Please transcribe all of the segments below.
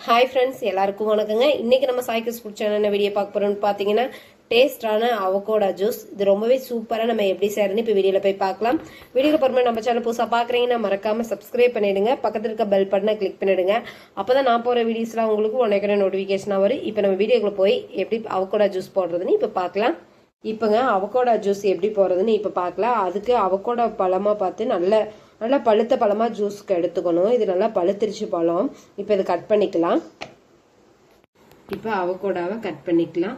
Hi friends, எல்லாருக்கும் வணக்கங்க. இன்னைக்கு நம்ம சாய்க்கு ஃபுட் சேனல் வீடியோ பார்க்க போறோம்னு பார்த்தீங்கன்னா டேஸ்டான அவகோடா ஜூஸ். இது ரொம்பவே சூப்பராக நம்ம எப்படி செய்யறதுன்னு இப்போ வீடியோவில் போய் பார்க்கலாம். வீடியோவில் போகிற நம்ம சேனல் புதுசாக பார்க்குறீங்கன்னா மறக்காம சப்ஸ்கிரைப் பண்ணிடுங்க, பக்கத்தில் இருக்க பெல் பட்டனை கிளிக் பண்ணிடுங்க. அப்போ தான் நான் போகிற வீடியோஸ்லாம் உங்களுக்கு உடனே நோட்டிஃபிகேஷனாக வரும். இப்போ நம்ம வீடியோக்குள்ள போய் எப்படி அவகோடா ஜூஸ் போடுறதுன்னு இப்போ பார்க்கலாம். இப்போங்க அவகோடா ஜூஸ் எப்படி போடுறதுன்னு இப்போ பார்க்கலாம். அதுக்கு அவகோடா பழமாக பார்த்து நல்லா பழுத்த பழமாக ஜூஸ்க்கு எடுத்துக்கணும். இது நல்லா பழுத்திருச்சு பழம். இப்போ இதை கட் பண்ணிக்கலாம். இப்போ அவகோடாவை கட் பண்ணிக்கலாம்.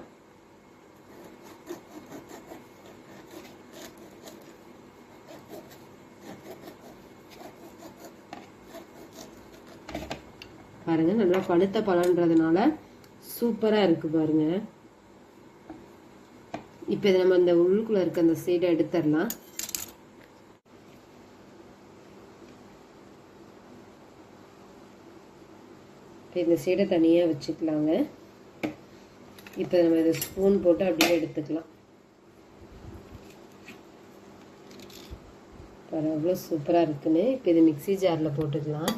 பாருங்க, நல்லா பழுத்த பழம்ன்றதுனால சூப்பரா இருக்கு பாருங்க. இப்போ இதை நம்ம இந்த உள்ளுக்குள்ள இருக்க அந்த சீடை எடுத்துடலாம். இந்த சீடை தனியாக வச்சுக்கலாங்க. இப்போ நம்ம இதை ஸ்பூன் போட்டு அப்படியே எடுத்துக்கலாம். அவ்வளோ சூப்பராக இருக்குன்னு. இப்போ இது மிக்சி ஜாரில் போட்டுக்கலாம்.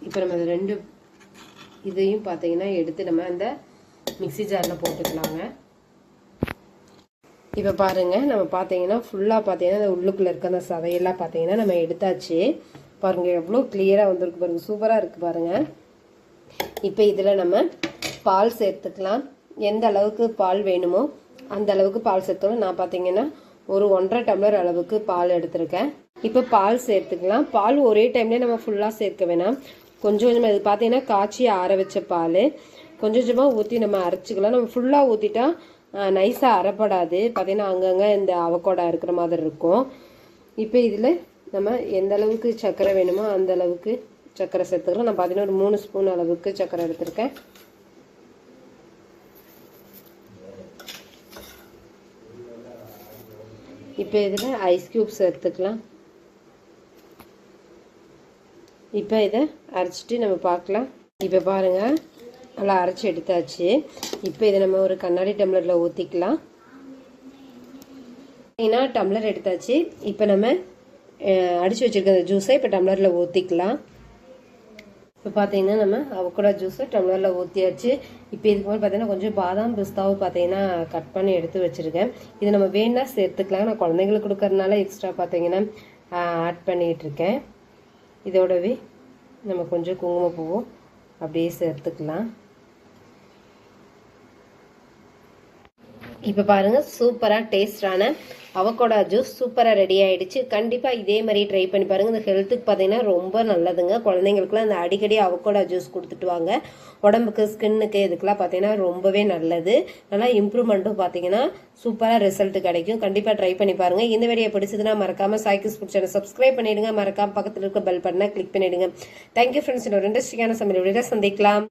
இப்போ நம்ம ரெண்டு இதையும் பார்த்தீங்கன்னா எடுத்து நம்ம அந்த மிக்சி ஜாரில் போட்டுக்கலாங்க. இப்போ பாருங்க, நம்ம பார்த்தீங்கன்னா ஃபுல்லாக பார்த்தீங்கன்னா அந்த உள்ளுக்குள்ளே இருக்க அந்த சதையெல்லாம் பார்த்தீங்கன்னா நம்ம எடுத்தாச்சு. பாருங்க எவ்வளோ கிளியராக வந்திருக்கு பாருங்க, சூப்பராக இருக்குது பாருங்க. இப்போ இதில் நம்ம பால் சேர்த்துக்கலாம். எந்த அளவுக்கு பால் வேணுமோ அந்த அளவுக்கு பால் சேர்த்துக்கலாம். நான் பார்த்தீங்கன்னா ஒரு 1.5 டம்ளர் அளவுக்கு பால் எடுத்திருக்கேன். இப்போ பால் சேர்த்துக்கலாம். பால் ஒரே டைம்லேயே நம்ம ஃபுல்லாக சேர்க்க வேணாம். கொஞ்சம் கொஞ்சமாக இது பார்த்தீங்கன்னா காய்ச்சி ஆற வச்ச பால் கொஞ்சம் கொஞ்சமாக ஊற்றி நம்ம அரைச்சிக்கலாம். நம்ம ஃபுல்லாக ஊற்றிட்டா நைஸாக அரைப்படாது. பார்த்தீங்கன்னா அங்கங்கே இந்த அவகோடா இருக்கிற மாதிரி இருக்கும். இப்போ இதில் நம்ம எந்த அளவுக்கு சர்க்கரை வேணுமோ அந்த அளவுக்கு சர்க்கரை சேர்த்துக்கலாம். நான் பார்த்தீங்கன்னா ஒரு 3 ஸ்பூன் அளவுக்கு சர்க்கரை எடுத்திருக்கேன். இப்போ இதில் ஐஸ் கியூப் சேர்த்துக்கலாம். இப்போ இதை அரைச்சிட்டு நம்ம பார்க்கலாம். இப்போ பாருங்கள், நல்லா அரைச்சி எடுத்தாச்சு. இப்போ இதை நம்ம ஒரு கண்ணாடி டம்ளரில் ஊற்றிக்கலாம். ஏன்னா டம்ளர் எடுத்தாச்சு. இப்போ நம்ம அடித்து வச்சுருக்க ஜூஸை இப்போ டம்ளரில் ஊற்றிக்கலாம். இப்போ பார்த்தீங்கன்னா நம்ம அவகோடா ஜூஸை டம்ளரில் ஊற்றியாச்சு. இப்போ இதுக்கு மேலே பார்த்தீங்கன்னா கொஞ்சம் பாதாம் பிஸ்தாவும் பார்த்தீங்கன்னா கட் பண்ணி எடுத்து வச்சுருக்கேன். இது நம்ம வேணா சேர்த்துக்கலாம். நான் குழந்தைங்களுக்கு கொடுக்கறதுனால எக்ஸ்ட்ரா பார்த்தீங்கன்னா ஆட் பண்ணிகிட்டு இருக்கேன். இதோடவே நம்ம கொஞ்சம் குங்குமப்பூவும் அப்படியே சேர்த்துக்கலாம். இப்போ பாருங்கள், சூப்பராக டேஸ்டான அவகோடா ஜூஸ் சூப்பராக ரெடி ஆகிடுச்சு. கண்டிப்பாக இதே மாதிரி ட்ரை பண்ணி பாருங்கள். இந்த ஹெல்த்துக்கு பார்த்தீங்கன்னா ரொம்ப நல்லதுங்க. குழந்தைங்களுக்குலாம் இந்த அடிக்கடி அவகோடா ஜூஸ் கொடுத்துட்டு வாங்க. உடம்புக்கு ஸ்கின்னுக்கு இதுக்கெல்லாம் பார்த்தீங்கன்னா ரொம்பவே நல்லது. நல்லா இம்ப்ரூவ்மெண்ட்டும் பார்த்தீங்கன்னா சூப்பராக ரிசல்ட் கிடைக்கும். கண்டிப்பாக ட்ரை பண்ணி பாருங்கள். இந்த வீடியோ பிடிச்சதுன்னா மறக்காமல் சாய்க்கு ஃபுட் சேனல் சப்ஸ்கிரைப் பண்ணிடுங்க. மறக்காம பக்கத்தில் இருக்க பெல் பட்டனை கிளிக் பண்ணிடுங்க. Thank you friends. இன்னொரு இன்ட்ரெஸ்டிங்கான சமையல் வீடியோ சந்திக்கலாம்.